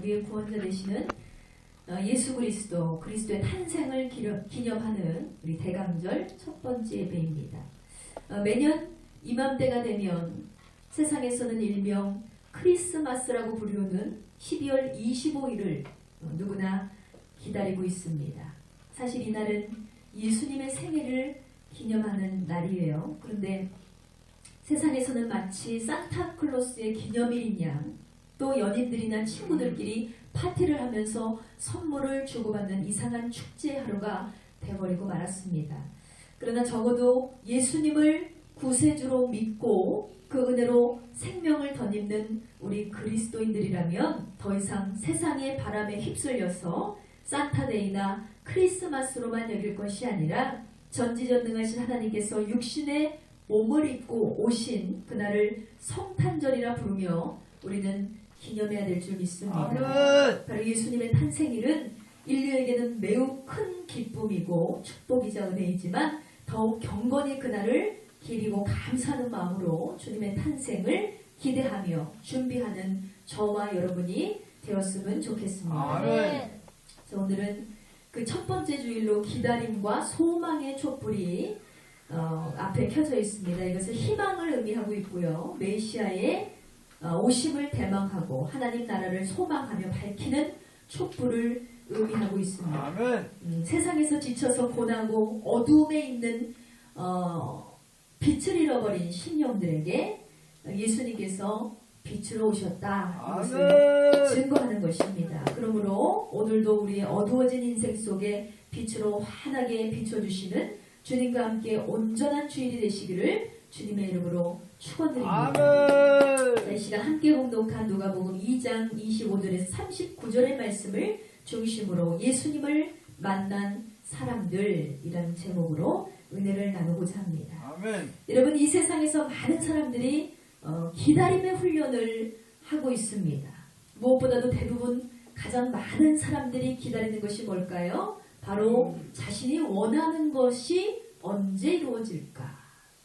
우리의 구원자 되시는 예수 그리스도의 탄생을 기념하는 우리 대강절 첫 번째 예배입니다. 매년 이맘때가 되면 세상에서는 일명 크리스마스라고 부르는 12월 25일을 누구나 기다리고 있습니다. 사실 이날은 예수님의 생일을 기념하는 날이에요. 그런데 세상에서는 마치 산타클로스의 기념일인 양, 또 연인들이나 친구들끼리 파티를 하면서 선물을 주고받는 이상한 축제 하루가 되어버리고 말았습니다. 그러나 적어도 예수님을 구세주로 믿고 그 은혜로 생명을 덧입는 우리 그리스도인들이라면 더 이상 세상의 바람에 휩쓸려서 산타데이나 크리스마스로만 여길 것이 아니라 전지전능하신 하나님께서 육신의 몸을 입고 오신 그날을 성탄절이라 부르며 우리는 기념해야 될 줄 믿습니다. 바로 예수님의 탄생일은 인류에게는 매우 큰 기쁨이고 축복이자 은혜이지만 더욱 경건히 그날을 기리고 감사하는 마음으로 주님의 탄생을 기대하며 준비하는 저와 여러분이 되었으면 좋겠습니다. 그래서 오늘은 그 첫 번째 주일로 기다림과 소망의 촛불이 앞에 켜져 있습니다. 이것은 희망을 의미하고 있고요. 메시아의 오심을 대망하고 하나님 나라를 소망하며 밝히는 촛불을 의미하고 있습니다. 세상에서 지쳐서 고나고 어둠에 있는 빛을 잃어버린 심령들에게 예수님께서 빛으로 오셨다. 이것을 증거하는 것입니다. 그러므로 오늘도 우리의 어두워진 인생 속에 빛으로 환하게 비춰주시는 주님과 함께 온전한 주일이 되시기를 주님의 이름으로 축원드립니다. 이 시간 함께 공독한 누가복음 2장 25절에서 39절의 말씀을 중심으로 예수님을 만난 사람들이라는 제목으로 은혜를 나누고자 합니다. 여러분, 이 세상에서 많은 사람들이 기다림의 훈련을 하고 있습니다. 무엇보다도 대부분 가장 많은 사람들이 기다리는 것이 뭘까요? 바로 자신이 원하는 것이 언제 이루어질까?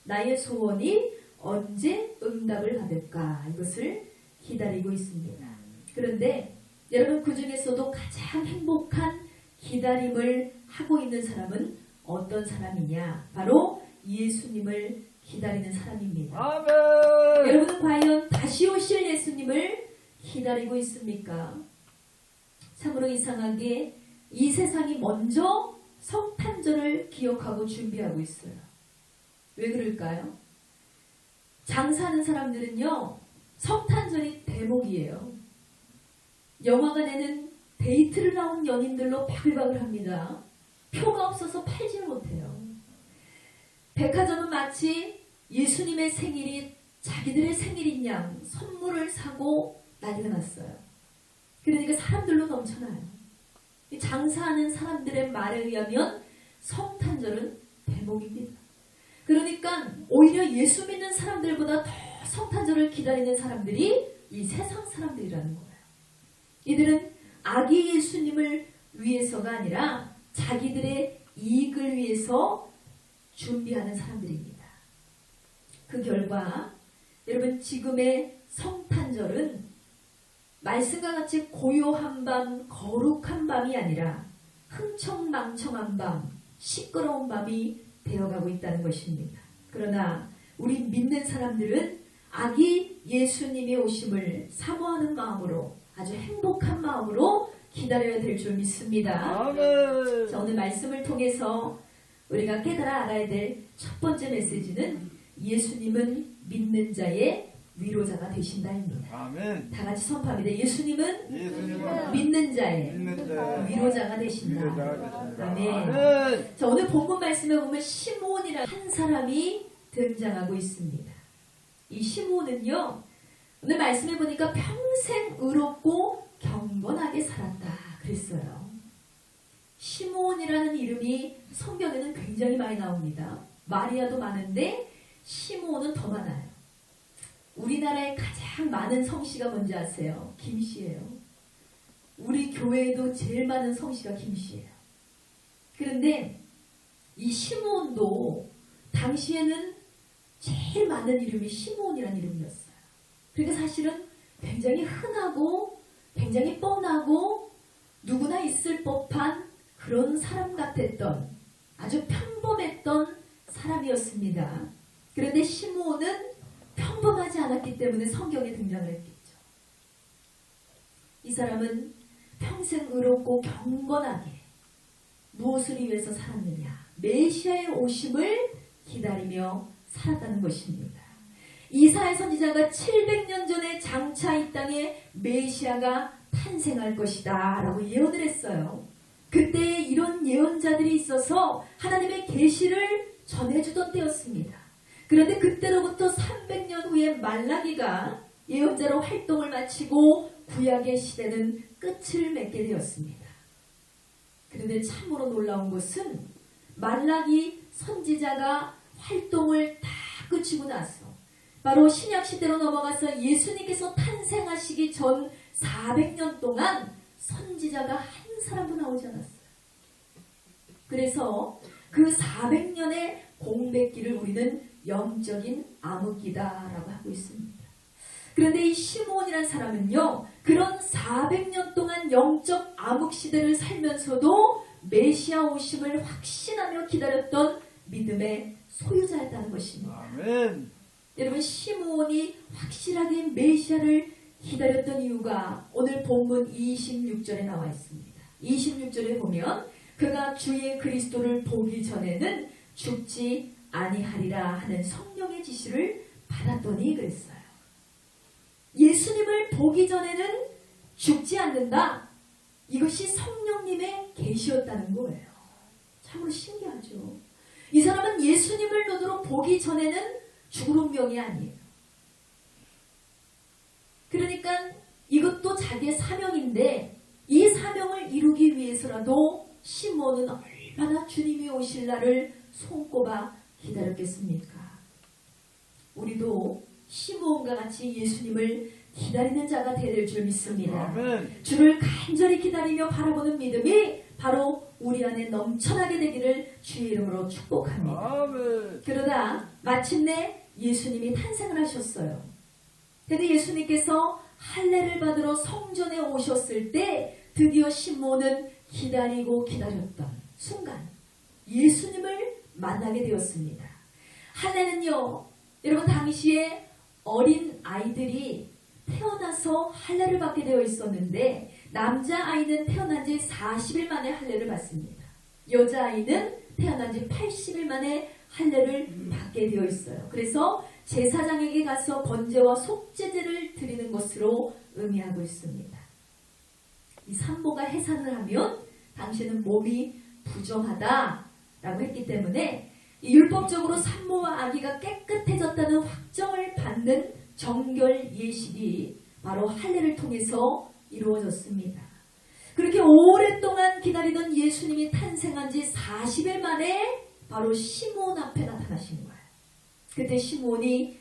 나의 소원이 언제 응답을 받을까? 이것을 기다리고 있습니다. 그런데 여러분, 그 중에서도 가장 행복한 기다림을 하고 있는 사람은 어떤 사람이냐? 바로 예수님을 기다리는 사람입니다. 아멘. 여러분은 과연 다시 오실 예수님을 기다리고 있습니까? 참으로 이상하게 이 세상이 먼저 성탄절을 기억하고 준비하고 있어요. 왜 그럴까요? 장사하는 사람들은요, 성탄절이 대목이에요. 영화관에는 데이트를 나온 연인들로 바글바글합니다. 표가 없어서 팔지를 못해요. 백화점은 마치 예수님의 생일이 자기들의 생일인 양 선물을 사고 난리가 났어요. 그러니까 사람들로 넘쳐나요. 장사하는 사람들의 말에 의하면 성탄절은 대목입니다. 그러니까 오히려 예수 믿는 사람들보다 더 성탄절을 기다리는 사람들이 이 세상 사람들이라는 거예요. 이들은 아기 예수님을 위해서가 아니라 자기들의 이익을 위해서 준비하는 사람들입니다. 그 결과 여러분, 지금의 성탄절은 말씀과 같이 고요한 밤, 거룩한 밤이 아니라 흥청망청한 밤, 시끄러운 밤이 되어가고 있다는 것입니다. 그러나 우리 믿는 사람들은 아기 예수님의 오심을 사모하는 마음으로, 아주 행복한 마음으로 기다려야 될 줄 믿습니다. 자, 오늘 말씀을 통해서 우리가 깨달아 알아야 될 첫 번째 메시지는 예수님은 믿는 자의 위로자가 되신다입니다. 아멘. 다 같이 선포합니다. 예수님은 믿는 자의 위로자가 되신다. 아멘. 자, 오늘 본문 말씀에 보면 시므온이라는 한 사람이 등장하고 있습니다. 이 시므온은요, 오늘 말씀해 보니까 평생 의롭고 경건하게 살았다 그랬어요. 시므온이라는 이름이 성경에는 굉장히 많이 나옵니다. 마리아도 많은데 시므온은 더 많아요. 우리나라에 가장 많은 성씨가 뭔지 아세요? 김씨예요. 우리 교회에도 제일 많은 성씨가 김씨예요. 그런데 이 시므온도 당시에는 제일 많은 이름이 시므온이라는 이름이었어요. 그러니까 사실은 굉장히 흔하고 굉장히 뻔하고 누구나 있을 법한 그런 사람 같았던 아주 평범했던 사람이었습니다. 그런데 시므온은 평범하지 않았기 때문에 성경에 등장을 했겠죠. 이 사람은 평생 의롭고 경건하게 무엇을 위해서 살았느냐? 메시아의 오심을 기다리며 살았다는 것입니다. 이사야 선지자가 700년 전에 장차 이 땅에 메시아가 탄생할 것이다 라고 예언을 했어요. 그때 이런 예언자들이 있어서 하나님의 계시를 전해주던 때였습니다. 그런데 그때로부터 300년 후에 말라기가 예언자로 활동을 마치고 구약의 시대는 끝을 맺게 되었습니다. 그런데 참으로 놀라운 것은 말라기 선지자가 활동을 다 끝이고 나서 바로 신약시대로 넘어가서 예수님께서 탄생하시기 전 400년 동안 선지자가 한 사람도 나오지 않았어요. 그래서 그 400년의 공백기를 우리는 영적인 암흑기다라고 하고 있습니다. 그런데 이 시므온이라는 사람은요, 그런 400년 동안 영적 암흑시대를 살면서도 메시아 오심을 확신하며 기다렸던 믿음의 소유자였다는 것입니다. 아멘. 여러분, 시므온이 확실하게 메시아를 기다렸던 이유가 오늘 본문 26절에 나와 있습니다. 26절에 보면 그가 주의 그리스도를 보기 전에는 죽지 아니하리라 하는 성령의 지시를 받았더니 그랬어요. 예수님을 보기 전에는 죽지 않는다. 이것이 성령님의 계시였다는 거예요. 참으로 신기하죠. 이 사람은 예수님을 눈으로 보기 전에는 죽을 운명이 아니에요. 그러니까 이것도 자기의 사명인데 이 사명을 이루기 위해서라도 시므온은 얼마나 주님이 오실 날을 손꼽아 기다렸겠습니까? 우리도 시므온과 같이 예수님을 기다리는 자가 될 줄 믿습니다. 아멘. 주를 간절히 기다리며 바라보는 믿음이 바로 우리 안에 넘쳐나게 되기를 주의 이름으로 축복합니다. 아멘. 그러다 마침내 예수님이 탄생을 하셨어요. 그런데 예수님께서 할례를 받으러 성전에 오셨을 때 드디어 시므온은 기다리고 기다렸던 순간 예수님을 만나게 되었습니다. 할례는요, 여러분 당시에 어린 아이들이 태어나서 할례를 받게 되어 있었는데 남자아이는 태어난 지 40일 만에 할례를 받습니다. 여자아이는 태어난 지 80일 만에 할례를 받게 되어 있어요. 그래서 제사장에게 가서 번제와 속죄제를 드리는 것으로 의미하고 있습니다. 이 산모가 해산을 하면 당신은 몸이 부정하다라고 했기 때문에 율법적으로 산모와 아기가 깨끗해졌다는 확정을 받는 정결 예식이 바로 할례를 통해서 이루어졌습니다. 그렇게 오랫동안 기다리던 예수님이 탄생한 지 40일 만에 바로 시므온 앞에 나타나신 거예요. 그때 시므온이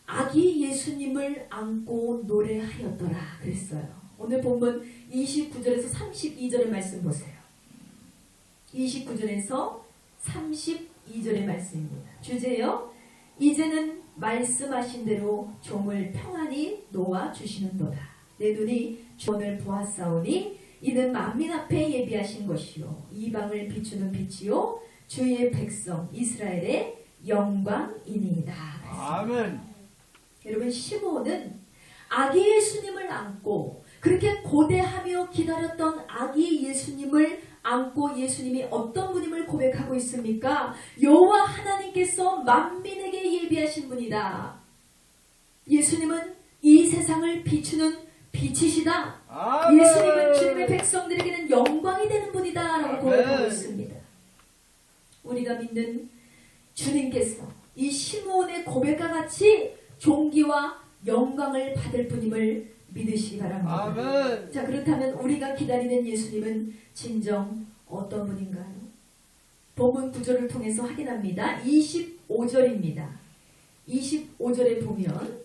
아기 예수님을 안고 노래하였더라 그랬어요. 오늘 본문 29절에서 32절의 말씀 보세요. 29절에서 32절의 말씀입니다. 주제요, 이제는 말씀하신 대로 종을 평안히 놓아 주시는도다. 내 눈이 주를 보았사오니 이는 만민 앞에 예비하신 것이요 이방을 비추는 빛이요 주의 백성 이스라엘의 영광이니이다. 아멘. 여러분, 시므온은 아기 예수님을 안고 그렇게 고대하며 기다렸던 아기 예수님을 안고 예수님이 어떤 분임을 고백하고 있습니까? 여호와 하나님께서 만민에게 예비하신 분이다. 예수님은 이 세상을 비추는 빛이시다. 아멘. 예수님은 주님의 백성들에게는 영광이 되는 분이다 라고 고백하고 있습니다. 우리가 믿는 주님께서 이 시므온의 고백과 같이 존귀와 영광을 받을 분임을 믿으시기 바랍니다. 아멘. 자, 그렇다면 우리가 기다리는 예수님은 진정 어떤 분인가요? 본문 구절을 통해서 확인합니다. 25절입니다. 25절에 보면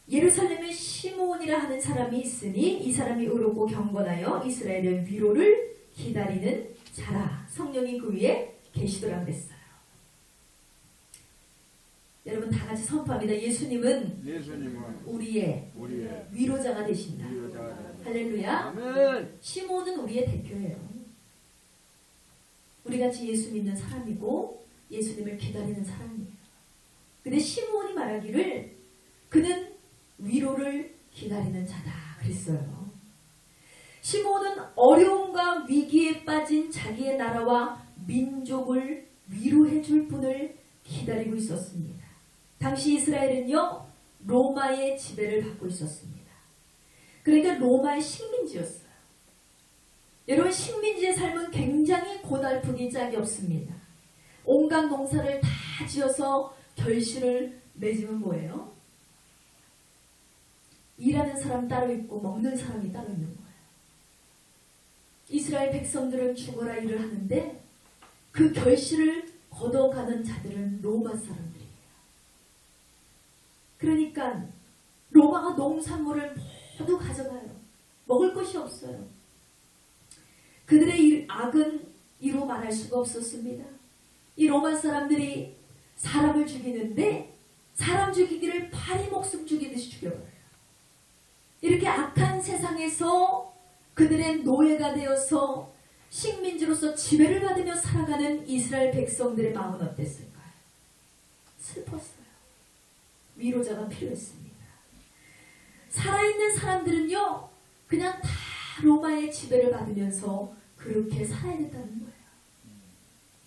예루살렘에 시므온이라 하는 사람이 있으니 이 사람이 의롭고 경건하여 이스라엘의 위로를 기다리는 자라. 성령이 그 위에 계시더라 그랬어요. 여러분 다 같이 선포합니다. 예수님은 우리의 위로자가 되신다. 할렐루야. 아멘. 시몬은 우리의 대표예요. 우리같이 예수 믿는 사람이고 예수님을 기다리는 사람이에요. 근데 시몬이 말하기를 그는 위로를 기다리는 자다 그랬어요. 시몬은 어려움과 위기에 빠진 자기의 나라와 민족을 위로해 줄 분을 기다리고 있었습니다. 당시 이스라엘은요, 로마의 지배를 받고 있었습니다. 그러니까 로마의 식민지였어요. 여러분, 식민지의 삶은 굉장히 고달프기 짝이 없습니다. 온갖 농사를 다 지어서 결실을 맺으면 뭐예요? 일하는 사람 따로 있고 먹는 사람이 따로 있는 거예요. 이스라엘 백성들은 죽어라 일을 하는데 그 결실을 걷어가는 자들은 로마 사람들이에요. 그러니까 로마가 농산물을 모두 가져가요. 먹을 것이 없어요. 그들의 이 악은 이로 말할 수가 없었습니다. 이 로마 사람들이 사람을 죽이는데 사람 죽이기를 파리 목숨 죽이듯이 죽여버려요. 이렇게 악한 세상에서 그들의 노예가 되어서 식민지로서 지배를 받으며 살아가는 이스라엘 백성들의 마음은 어땠을까요? 슬펐어요. 위로자가 필요했습니다. 살아있는 사람들은요, 그냥 다 로마의 지배를 받으면서 그렇게 살아야 된다는 거예요.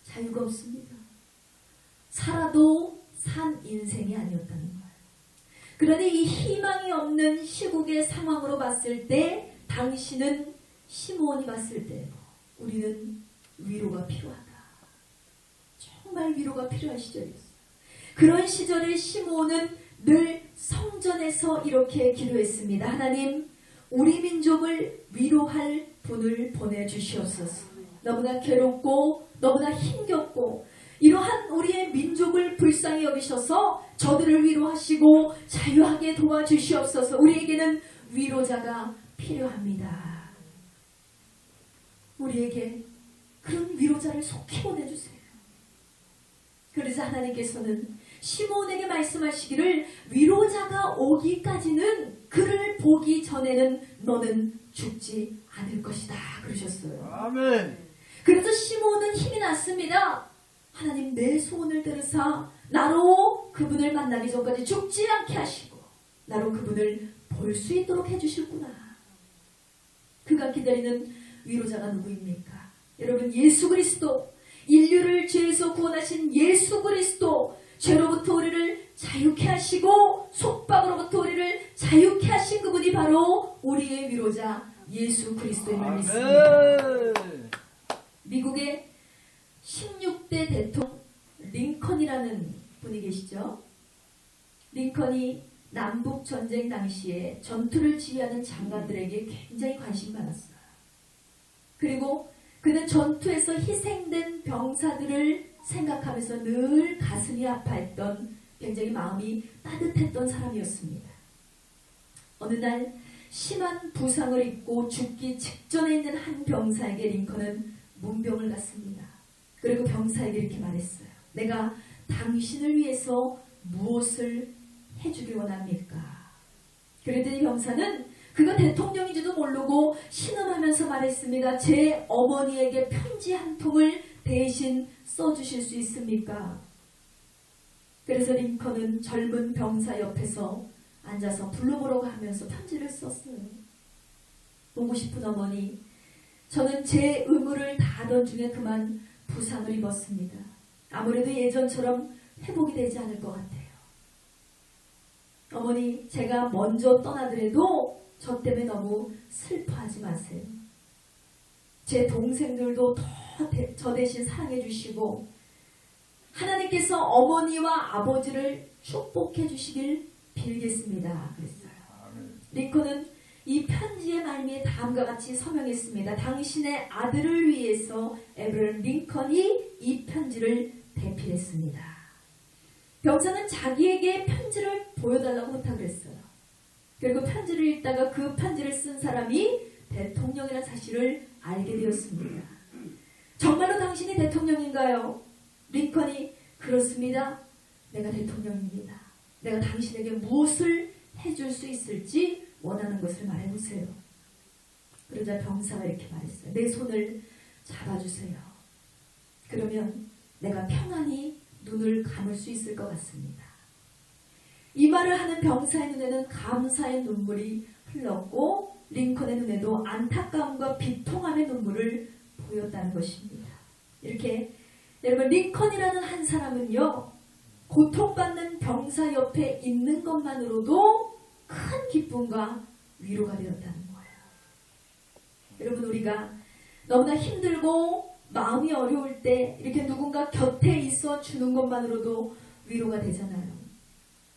자유가 없습니다. 살아도 산 인생이 아니었다는 거예요. 그런데 이 희망이 없는 시국의 상황으로 봤을 때 당신은 시몬이 봤을 때 우리는 위로가 필요하다. 정말 위로가 필요한 시절이었어요. 그런 시절에 시몬은 늘 성전에서 이렇게 기도했습니다. 하나님, 우리 민족을 위로할 분을 보내주시옵소서. 너무나 괴롭고 너무나 힘겹고 이러한 우리의 민족을 불쌍히 여기셔서 저들을 위로하시고 자유하게 도와주시옵소서. 우리에게는 위로자가 필요합니다. 우리에게 그런 위로자를 속히 보내주세요. 그래서 하나님께서는 시몬에게 말씀하시기를 위로자가 오기까지는 그를 보기 전에는 너는 죽지 않을 것이다 그러셨어요. 아멘. 그래서 시몬은 힘이 났습니다. 하나님, 내 소원을 들으사 나로 그분을 만나기 전까지 죽지 않게 하시고 나로 그분을 볼 수 있도록 해주실구나. 그가 기다리는 위로자가 누구입니까? 여러분, 예수 그리스도, 인류를 죄에서 구원하신 예수 그리스도, 죄로부터 우리를 자유케 하시고 속박으로부터 우리를 자유케 하신 그분이 바로 우리의 위로자 예수 그리스도임을 믿습니다. 미국의 16대 대통령 링컨이라는 분이 계시죠. 링컨이 남북전쟁 당시에 전투를 지휘하는 장관들에게 굉장히 관심이 많았어요. 그리고 그는 전투에서 희생된 병사들을 생각하면서 늘 가슴이 아파했던, 굉장히 마음이 따뜻했던 사람이었습니다. 어느 날 심한 부상을 입고 죽기 직전에 있는 한 병사에게 링컨은 문병을 갔습니다. 그리고 병사에게 이렇게 말했어요. 내가 당신을 위해서 무엇을 해주기 원합니까? 그랬더니 병사는 그가 대통령인지도 모르고 신음하면서 말했습니다. 제 어머니에게 편지 한 통을 대신 써주실 수 있습니까? 그래서 링컨은 젊은 병사 옆에서 앉아서 불러보라고 하면서 편지를 썼어요. 보고 싶은 어머니, 저는 제 의무를 다하던 중에 그만 부상을 입었습니다. 아무래도 예전처럼 회복이 되지 않을 것 같아요. 어머니, 제가 먼저 떠나더라도 저 때문에 너무 슬퍼하지 마세요. 제 동생들도 더 저 대신 사랑해 주시고 하나님께서 어머니와 아버지를 축복해 주시길 빌겠습니다. 그랬어요. 링컨은 이 편지의 말미에 다음과 같이 서명했습니다. 당신의 아들을 위해서 에브라임 링컨이 이 편지를 대필했습니다. 병사는 자기에게 편지를 보여달라고 부탁을 했어요. 그리고 편지를 읽다가 그 편지를 쓴 사람이 대통령이라는 사실을 알게 되었습니다. 정말로 당신이 대통령인가요? 링컨이 그렇습니다. 내가 대통령입니다. 내가 당신에게 무엇을 해줄 수 있을지 원하는 것을 말해보세요. 그러자 병사가 이렇게 말했어요. 내 손을 잡아주세요. 그러면 내가 평안히 눈을 감을 수 있을 것 같습니다. 이 말을 하는 병사의 눈에는 감사의 눈물이 흘렀고 링컨의 눈에도 안타까움과 비통함의 눈물을 보였다는 것입니다. 이렇게 여러분, 링컨이라는 한 사람은요, 고통받는 병사 옆에 있는 것만으로도 큰 기쁨과 위로가 되었다는 거예요. 여러분, 우리가 너무나 힘들고 마음이 어려울 때 이렇게 누군가 곁에 있어 주는 것만으로도 위로가 되잖아요.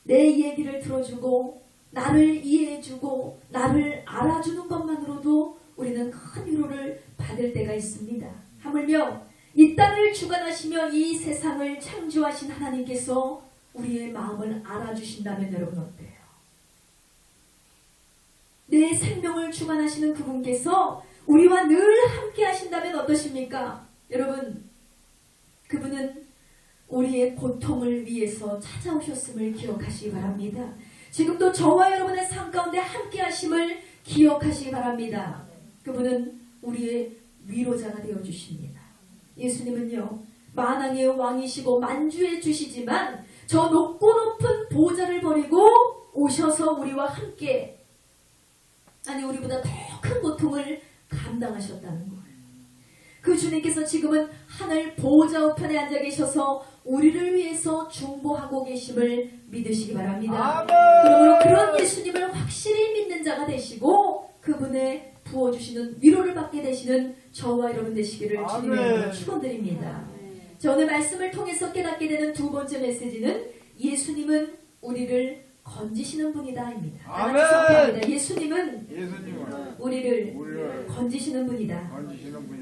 내 얘기를 들어주고 나를 이해해주고 나를 알아주는 것만으로도 우리는 큰 위로를 받을 때가 있습니다. 하물며 이 땅을 주관하시며 이 세상을 창조하신 하나님께서 우리의 마음을 알아주신다면 여러분 어때요? 내 생명을 주관하시는 그분께서 우리와 늘 함께 하신다면 어떠십니까? 여러분, 그분은 우리의 고통을 위해서 찾아오셨음을 기억하시기 바랍니다. 지금도 저와 여러분의 삶 가운데 함께 하심을 기억하시기 바랍니다. 그분은 우리의 위로자가 되어주십니다. 예수님은요, 만왕의 왕이시고 만주의 주시지만 저 높고 높은 보좌를 버리고 오셔서 우리와 함께, 아니 우리보다 더 큰 고통을 감당하셨다는 거예요. 그 주님께서 지금은 하늘 보좌 우편에 앉아 계셔서 우리를 위해서 중보하고 계심을 믿으시기 바랍니다. 그러므로 그런 예수님을 확실히 믿는 자가 되시고 그분의 부어주시는 위로를 받게 되시는 저와 여러분 되시기를 주님의 이름으로 축원드립니다. 자, 오늘 말씀을 통해서 깨닫게 되는 두 번째 메시지는 예수님은 우리를 건지시는 분이다입니다. 아멘. 예수님은 우리를 건지시는 분이다.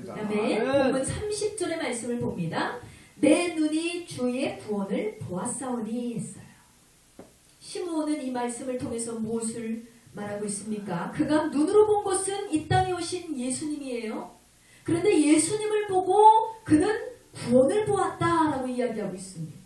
아멘. 본문 30절의 말씀을 봅니다. 내 눈이 주의 구원을 보았사오니 했어요. 시므온은 이 말씀을 통해서 무엇을 말하고 있습니까? 그가 눈으로 본 것은 이 땅에 오신 예수님이에요. 그런데 예수님을 보고 그는 구원을 보았다라고 이야기하고 있습니다.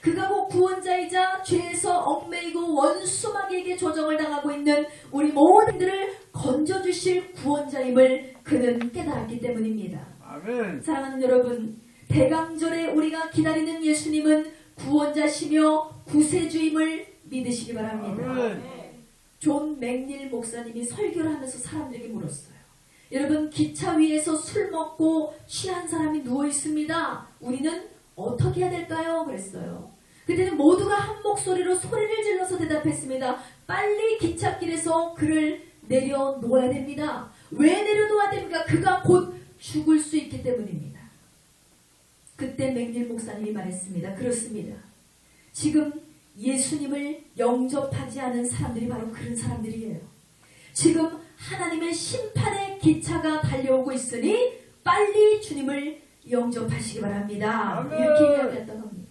그가 곧 구원자이자 죄에서 얽매이고 원수마귀에게 조정을 당하고 있는 우리 모든들을 건져주실 구원자임을 그는 깨달았기 때문입니다. 아멘. 사랑하는 여러분, 대강절에 우리가 기다리는 예수님은 구원자시며 구세주임을 믿으시기 바랍니다. 아멘. 존 맥닐 목사님이 설교를 하면서 사람들에게 물었어요. 여러분, 기차 위에서 술 먹고 취한 사람이 누워 있습니다. 우리는 어떻게 해야 될까요? 그랬어요. 그때는 모두가 한 목소리로 소리를 질러서 대답했습니다. 빨리 기찻길에서 그를 내려놓아야 됩니다. 왜 내려놓아야 됩니까? 그가 곧 죽을 수 있기 때문입니다. 그때 맥닐 목사님이 말했습니다. 그렇습니다. 지금 예수님을 영접하지 않은 사람들이 바로 그런 사람들이에요. 지금 하나님의 심판의 기차가 달려오고 있으니 빨리 주님을 영접하시기 바랍니다. 아멘. 이렇게 이야기했다고 합니다.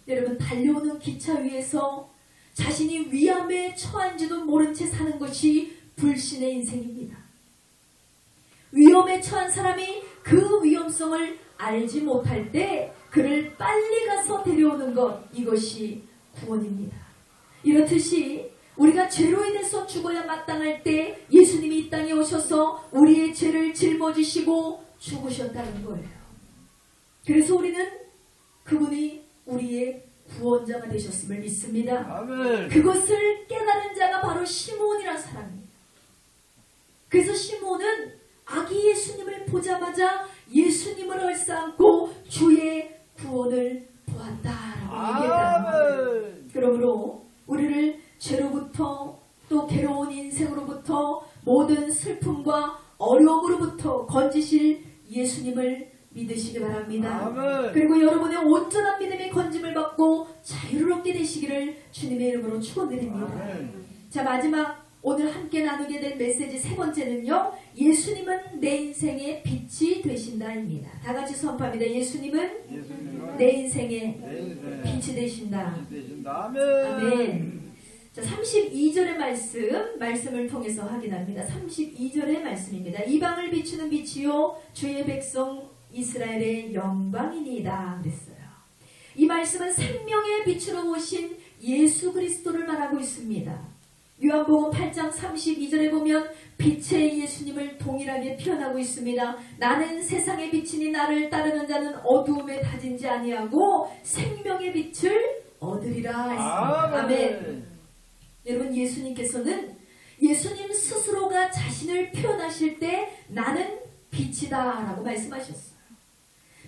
여러분, 달려오는 기차 위에서 자신이 위험에 처한지도 모른 채 사는 것이 불신의 인생입니다. 위험에 처한 사람이 그 위험성을 알지 못할 때 그를 빨리 가서 데려오는 것, 이것이 구원입니다. 이렇듯이 우리가 죄로 인해서 죽어야 마땅할 때 예수님이 이 땅에 오셔서 우리의 죄를 짊어지시고 죽으셨다는 거예요. 그래서 우리는 그분이 우리의 구원자가 되셨음을 믿습니다. 아멘. 그것을 깨달은 자가 바로 시므온이라는 사람입니다. 그래서 시므온은 아기 예수님을 보자마자 예수님을 얼싸안고 주의 구원을 보았다라고 얘기했다는 거예요. 그러므로 우리를 죄로부터 또 괴로운 인생으로부터 모든 슬픔과 어려움으로부터 건지실 예수님을 믿으시기 바랍니다. 아멘. 그리고 여러분의 온전한 믿음의 건짐을 받고 자유를 얻게 되시기를 주님의 이름으로 축원드립니다. 자, 마지막 오늘 함께 나누게 된 메시지 세 번째는요, 예수님은 내 인생의 빛이 되신다입니다. 다 같이 선포합니다. 예수님은 내 인생의 빛이 되신다. 아멘. 자, 32절의 말씀을 통해서 확인합니다. 32절의 말씀입니다. 이방을 비추는 빛이요 주의 백성 이스라엘의 영광이니이다 그랬어요. 이 말씀은 생명의 빛으로 오신 예수 그리스도를 말하고 있습니다. 요한복음 8장 32절에 보면 빛의 예수님을 동일하게 표현하고 있습니다. 나는 세상의 빛이니 나를 따르는 자는 어두움에 다진지 아니하고 생명의 빛을 얻으리라 했습니다. 아멘. 여러분, 예수님께서는 예수님 스스로가 자신을 표현하실 때 나는 빛이다 라고 말씀하셨어요.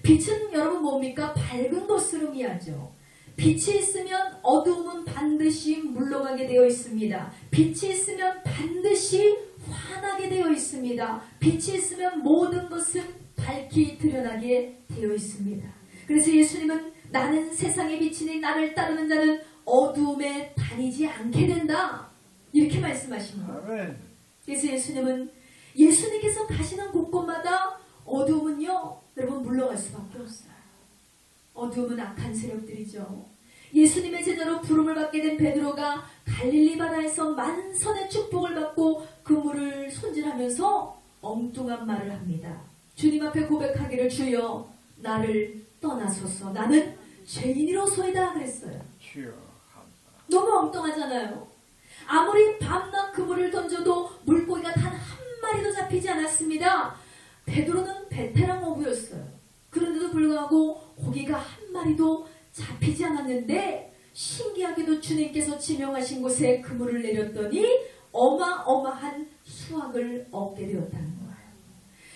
빛은 여러분 뭡니까? 밝은 것을 의미하죠. 빛이 있으면 어두움은 반드시 물러가게 되어 있습니다. 빛이 있으면 반드시 환하게 되어 있습니다. 빛이 있으면 모든 것은 밝히 드러나게 되어 있습니다. 그래서 예수님은 나는 세상의 빛이니 나를 따르는 자는 어두움에 다니지 않게 된다, 이렇게 말씀하십니다. 그래서 예수님께서 가시는 곳곳마다 어두움은요, 여러분, 물러갈 수밖에 없어요. 어두움은 악한 세력들이죠. 예수님의 제자로 부름을 받게 된 베드로가 갈릴리 바다에서 만선의 축복을 받고 그 물을 손질하면서 엉뚱한 말을 합니다. 주님 앞에 고백하기를, 주여 나를 떠나소서, 나는 죄인이로소이다 그랬어요. 너무 엉뚱하잖아요. 아무리 밤낮 그물을 던져도 물고기가 단 한 마리도 잡히지 않았습니다. 베드로는 베테랑 어부였어요. 그런데도 불구하고 고기가 한 마리도 잡히지 않았는데 신기하게도 주님께서 지명하신 곳에 그물을 내렸더니 어마어마한 수확을 얻게 되었다는 거예요.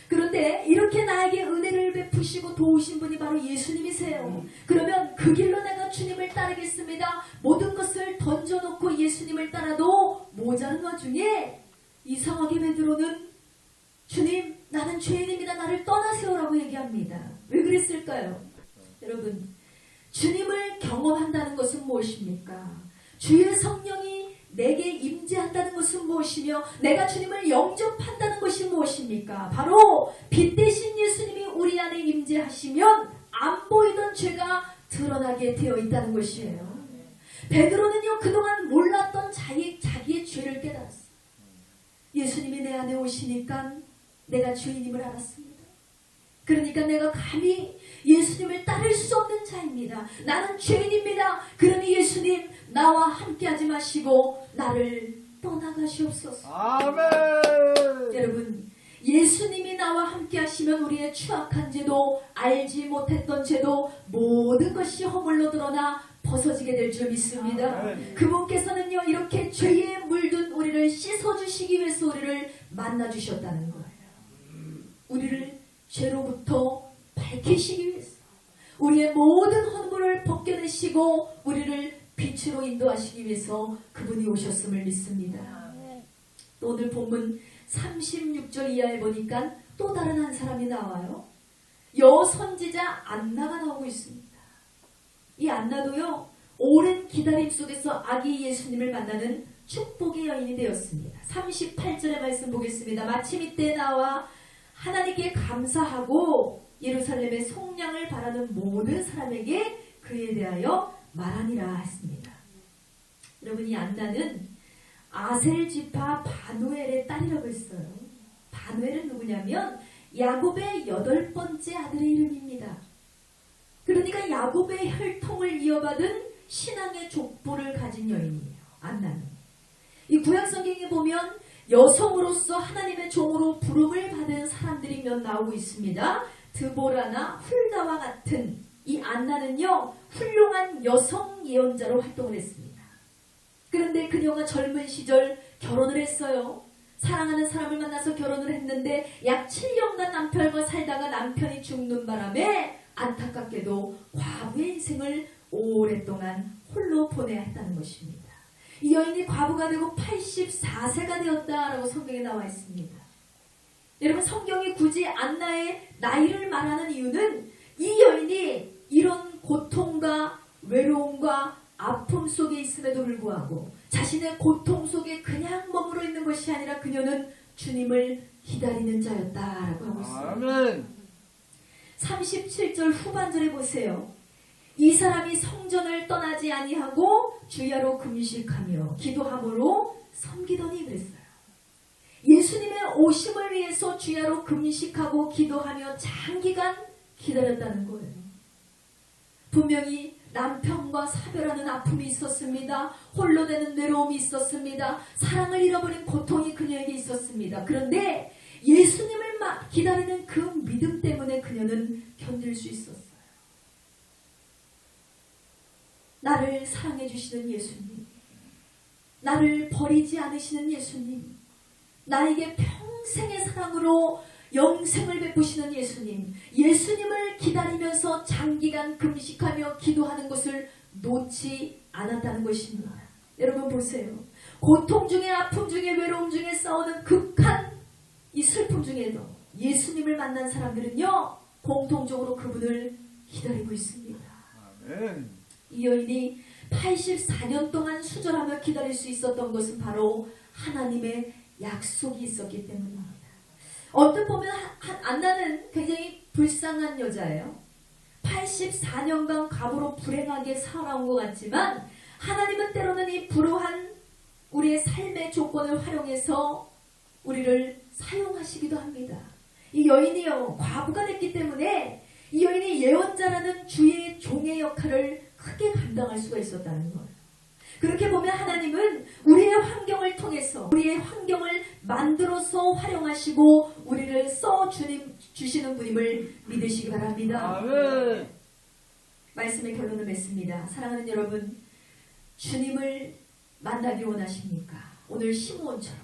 그런데 이렇게 나에게 은혜를 베푸시고 도우신 분이 바로 예수님이세요. 그러면 그 길로 내가 주님을 따르겠습니다. 모든 것을 던져놓고 예수님을 따라도 모자른 와중에 이상하게 베드로는 주님, 나는 죄인입니다. 나를 떠나세요라고 얘기합니다. 왜 그랬을까요? 여러분, 주님을 경험한다는 것은 무엇입니까? 주의 성령이 내게 임재한다는 것은 무엇이며 내가 주님을 영접한다는 것이 무엇입니까? 바로 빛 대신 예수님이 우리 안에 임재하시면 안 보이던 죄가 드러나게 되어 있다는 것이에요. 베드로는요, 그동안 몰랐던 자기의 죄를 깨달았어요. 예수님이 내 안에 오시니까 내가 죄인임을 알았습니다. 그러니까 내가 감히 예수님을 따를 수 없는 자입니다. 나는 죄인입니다. 그러니 예수님, 나와 함께하지 마시고 나를 떠나가시옵소서. 아멘. 여러분, 예수님이 나와 함께하시면 우리의 추악한 죄도, 알지 못했던 죄도 모든 것이 허물로 드러나 벗어지게 될 줄 믿습니다. 아멘. 그분께서는요, 이렇게 죄에 물든 우리를 씻어주시기 위해서 우리를 만나주셨다는 거예요. 우리를 죄로부터 밝히시기 위해서, 우리의 모든 허물을 벗겨내시고 우리를 빛으로 인도하시기 위해서 그분이 오셨음을 믿습니다. 또 오늘 본문 36절 이하에 보니까 또 다른 한 사람이 나와요. 여선지자 안나가 나오고 있습니다. 이 안나도요, 오랜 기다림 속에서 아기 예수님을 만나는 축복의 여인이 되었습니다. 38절의 말씀 보겠습니다. 마침 이때 나와 하나님께 감사하고 예루살렘의 속량을 바라는 모든 사람에게 그에 대하여 말하니라 했습니다. 여러분, 이 안나는 아셀 지파 바누엘의 딸이라고 했어요. 바누엘은 누구냐면 야곱의 8번째 아들의 이름입니다. 그러니까 야곱의 혈통을 이어받은 신앙의 족보를 가진 여인이에요. 안나는. 이 구약성경에 보면 여성으로서 하나님의 종으로 부름을 받은 사람들이 몇 나오고 있습니다. 드보라나 훌다와 같은 이 안나는요, 훌륭한 여성 예언자로 활동을 했습니다. 그런데 그녀가 젊은 시절 결혼을 했어요. 사랑하는 사람을 만나서 결혼을 했는데 약 7년간 남편과 살다가 남편이 죽는 바람에 안타깝게도 과부의 인생을 오랫동안 홀로 보내야 했다는 것입니다. 이 여인이 과부가 되고 84세가 되었다라고 성경에 나와 있습니다. 여러분, 성경이 굳이 안나의 나이를 말하는 이유는 이 여인이 이런 고통과 외로움과 아픔 속에 있음에도 불구하고 자신의 고통 속에 그냥 머물러 있는 것이 아니라 그녀는 주님을 기다리는 자였다라고 하고 있습니다. 아멘. 37절 후반절에 보세요. 이 사람이 성전을 떠나지 아니하고 주야로 금식하며 기도함으로 섬기더니 그랬어요. 예수님의 오심을 위해서 주야로 금식하고 기도하며 장기간 기다렸다는 거예요. 분명히 남편과 사별하는 아픔이 있었습니다. 홀로 되는 외로움이 있었습니다. 사랑을 잃어버린 고통이 그녀에게 있었습니다. 그런데 예수님을 기다리는 그 믿음 때문에 그녀는 견딜 수 있었어요. 나를 사랑해 주시는 예수님, 나를 버리지 않으시는 예수님, 나에게 평생의 사랑으로 영생을 베푸시는 예수님, 예수님을 기다리면서 장기간 금식하며 기도하는 것을 놓지 않았다는 것입니다. 여러분 보세요. 고통 중에, 아픔 중에, 외로움 중에 싸우는 극한 이 슬픔 중에도 예수님을 만난 사람들은요, 공통적으로 그분을 기다리고 있습니다. 아멘. 이 여인이 84년 동안 수절하며 기다릴 수 있었던 것은 바로 하나님의 약속이 있었기 때문입니다. 어떻게 보면 안나는 굉장히 불쌍한 여자예요. 84년간 갑으로 불행하게 살아온 것 같지만 하나님은 때로는 이 불우한 우리의 삶의 조건을 활용해서 우리를 사용하시기도 합니다. 이 여인이요, 과부가 됐기 때문에 이 여인이 예언자라는 주의 종의 역할을 크게 감당할 수가 있었다는 거예요. 그렇게 보면 하나님은 우리의 환경을 통해서 우리의 환경을 만들어서 활용하시고 우리를 주시는 분임을 믿으시기 바랍니다. 아멘. 말씀의 결론을 맺습니다. 사랑하는 여러분, 주님을 만나기 원하십니까? 오늘 시므온처럼,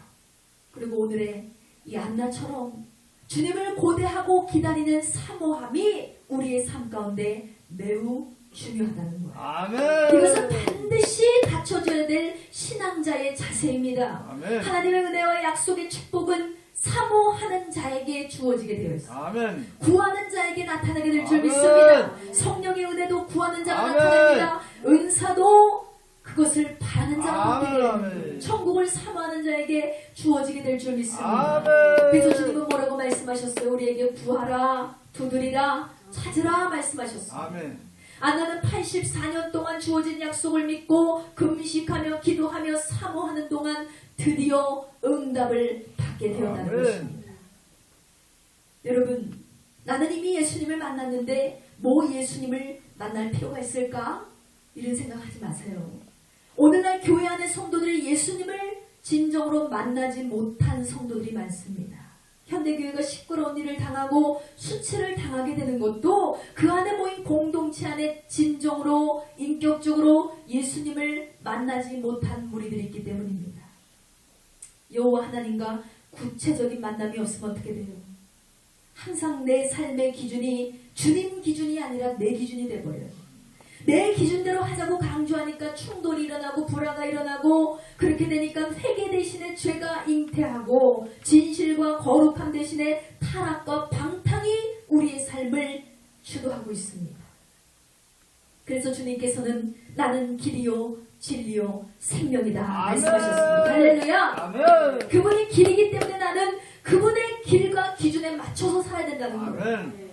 그리고 오늘의 이 안나처럼 주님을 고대하고 기다리는 사모함이 우리의 삶 가운데 매우 중요하다는 거예요. 아멘. 이것은 반드시 갖춰줘야 될 신앙자의 자세입니다. 아멘. 하나님의 은혜와 약속의 축복은 사모하는 자에게 주어지게 되어 있습니다. 아멘. 구하는 자에게 나타나게 될 줄 아멘. 믿습니다. 성령의 은혜도 구하는 자가 아멘. 나타납니다. 은사도 그것을 바라는 자가 아멘. 얻게 됩니다. 천국을 사모하는 자에게 주어지게 될 줄 믿습니다. 아멘. 그래서 주님은 뭐라고 말씀하셨어요? 우리에게 구하라, 두드리라, 찾으라 말씀하셨어요. 아멘. 안나는 84년 동안 주어진 약속을 믿고 금식하며 기도하며 사모하는 동안 드디어 응답을 받게 되었다는 아멘. 것입니다. 여러분, 나는 이미 예수님을 만났는데 뭐 예수님을 만날 필요가 있을까? 이런 생각하지 마세요. 오늘날 교회 안의 성도들이 예수님을 진정으로 만나지 못한 성도들이 많습니다. 현대교회가 시끄러운 일을 당하고 수치를 당하게 되는 것도 그 안에 모인 공동체 안에 진정으로 인격적으로 예수님을 만나지 못한 무리들이 있기 때문입니다. 여호와 하나님과 구체적인 만남이 없으면 어떻게 돼요? 항상 내 삶의 기준이 주님 기준이 아니라 내 기준이 돼버려요. 내 기준대로 하자고 강조하니까 충돌이 일어나고 불화가 일어나고 그렇게 되니까 회개 대신에 죄가 잉태하고 진실과 거룩함 대신에 타락과 방탕이 우리의 삶을 주도하고 있습니다. 그래서 주님께서는 나는 길이요 진리요 생명이다 말씀하셨습니다. 할렐루야. 아멘. 그분이 길이기 때문에 나는 그분의 길과 기준에 맞춰서 살아야 된다는 거예요. 아멘.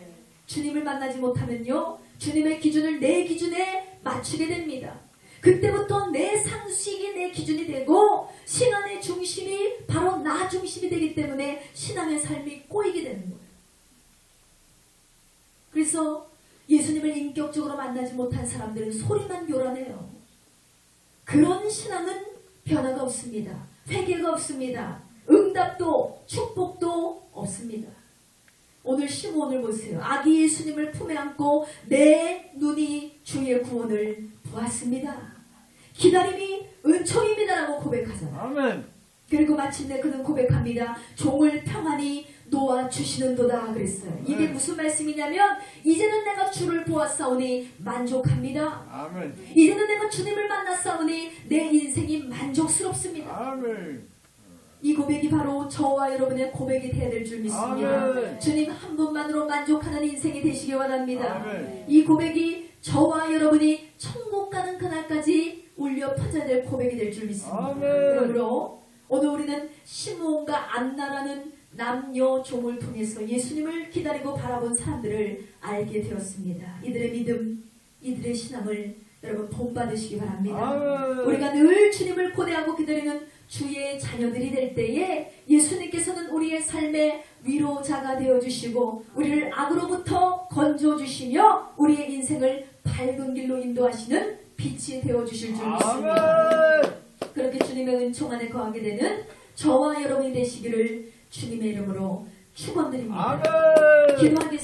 주님을 만나지 못하면요, 주님의 기준을 내 기준에 맞추게 됩니다. 그때부터 내 상식이 내 기준이 되고 신앙의 중심이 바로 나 중심이 되기 때문에 신앙의 삶이 꼬이게 되는 거예요. 그래서 예수님을 인격적으로 만나지 못한 사람들은 소리만 요란해요. 그런 신앙은 변화가 없습니다. 회개가 없습니다. 응답도 축복도 없습니다. 오늘 시므온을 보세요. 아기 예수님을 품에 안고 내 눈이 주의 구원을 보았습니다. 기다림이 은총입니다라고 고백하잖아요. 아멘. 그리고 마침내 그는 고백합니다. 종을 평안히 놓아주시는도다 그랬어요. 이게 무슨 말씀이냐면 이제는 내가 주를 보았사오니 만족합니다. 아멘. 이제는 내가 주님을 만났사오니 내 인생이 만족스럽습니다. 아멘. 이 고백이 바로 저와 여러분의 고백이 되어야 될 줄 믿습니다. 아멘. 주님 한 분만으로 만족하는 인생이 되시기 원합니다. 아멘. 이 고백이 저와 여러분이 천국 가는 그날까지 울려 퍼져야 될 고백이 될 줄 믿습니다. 아멘. 그러므로 오늘 우리는 시므온과 안나라는 남녀 종을 통해서 예수님을 기다리고 바라본 사람들을 알게 되었습니다. 이들의 믿음, 이들의 신앙을 여러분 본받으시기 바랍니다. 아멘. 우리가 늘 주님을 고대하고 기다리는 주의 자녀들이 될 때에 예수님께서는 우리의 삶의 위로자가 되어주시고 우리를 악으로부터 건져주시며 우리의 인생을 밝은 길로 인도하시는 빛이 되어주실 줄 믿습니다. 아멘. 그렇게 주님의 은총 안에 거하게 되는 저와 여러분이 되시기를 주님의 이름으로 축원드립니다. 아멘. 기도하겠습니다.